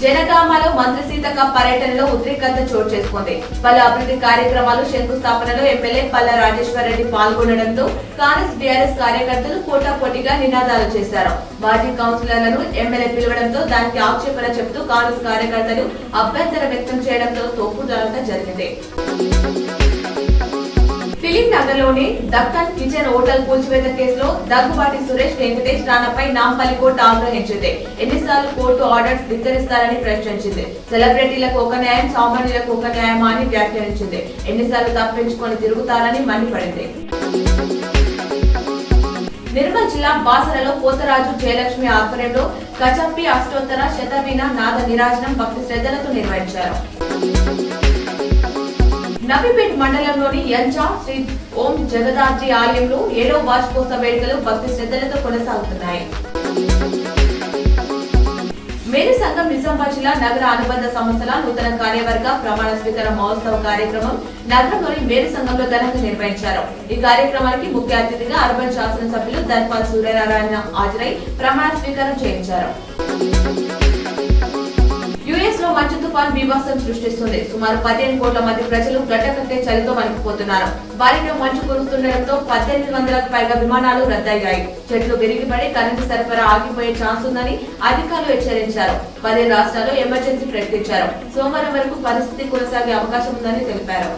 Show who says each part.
Speaker 1: జనగామలో మంత్రి సీతక్క పర్యటనలో ఉద్రిక్తత చోటు చేసుకుంది. పలు అభివృద్ధి కార్యక్రమాలు శంకుస్థాపనలో ఎమ్మెల్యే పల్ల రాజేశ్వర్ రెడ్డి పాల్గొనడంతో కాంగ్రెస్ టీఆర్ఎస్ కార్యకర్తలు పోటాపోటీగా నినాదాలు చేశారు. మాజీ కౌన్సిలర్లను ఎమ్మెల్యే పిలవడంతో దానికి ఆక్షేపణ చెబుతూ కాంగ్రెస్ కార్యకర్తలు అభ్యంతరం వ్యక్తం చేయడంతో తోపుదలాట జరిగింది. ఫిలిం నగర్లోని దక్కన్ కిచెన్ హోటల్ కూల్చివేత కేసులో దగ్గుబాటి సురేష్ వెంకటేష్ రాణపై నాంపల్లి కోర్టు ఆగ్రహించింది. ఎన్నిసార్లు కోర్టు ఆర్డర్స్ ధిక్కరిస్తారని ప్రశ్నించింది. సెలబ్రిటీలకు ఒక న్యాయం, సామాన్యులకు ఒక న్యాయమా అని వ్యాఖ్యానించింది. ఎన్నిసార్లు తప్పించుకొని తిరుగుతారని మండిపడింది. నిర్మల్ జిల్లా బాసరలో పోతరాజు జయలక్ష్మి ఆధ్వర్యంలో కచంపి అష్టోత్తర శతవీణ నాద నిరాజనం భక్తి శ్రద్ధలతో నిర్వహించారు. నబీపేట్ మండలంలోని యంచా శ్రీ ఓం జగదాద్రి ఆలయంలో 7వ వార్షికోత్సవ వేడుకలు భక్తి శ్రద్ధలతో కొనసాగుతున్నాయి. మేరు సంఘం నిజామాబాద్ జిల్లా నగర అనుబంధ సంస్థల నూతన కార్యవర్గ ప్రమాణ స్వీకార మహోత్సవ కార్యక్రమం నగరంలోని మేరు సంఘంలో ఘనంగా నిర్వహించారు. ఈ కార్యక్రమానికి ముఖ్య అతిథిగా అర్బన్ శాసనసభ్యులు ధర్పాల్ సూర్యనారాయణ హాజరై ప్రమాణ స్వీకారం చేయించారు. యుఎస్ లో మంచు తుఫాన్ బీభత్సం సృష్టిస్తుంది. సుమారు 15 కోట్ల మంది ప్రజలు గడ్డకట్టే చలితో వణికిపోతున్నారు. భారీగా మంచు కురుస్తుండటంతో 1800కు పైగా విమానాలు రద్దయ్యాయి. చెట్లు విరిగిపడి కరెంటు సరఫరా ఆగిపోయే ఛాన్స్ ఉందని అధికారులు హెచ్చరించారు. 10 రాష్ట్రాల్లో ఎమర్జెన్సీ ప్రకటించారు. సోమవారం వరకు పరిస్థితి కొనసాగే అవకాశం ఉందని తెలిపారు.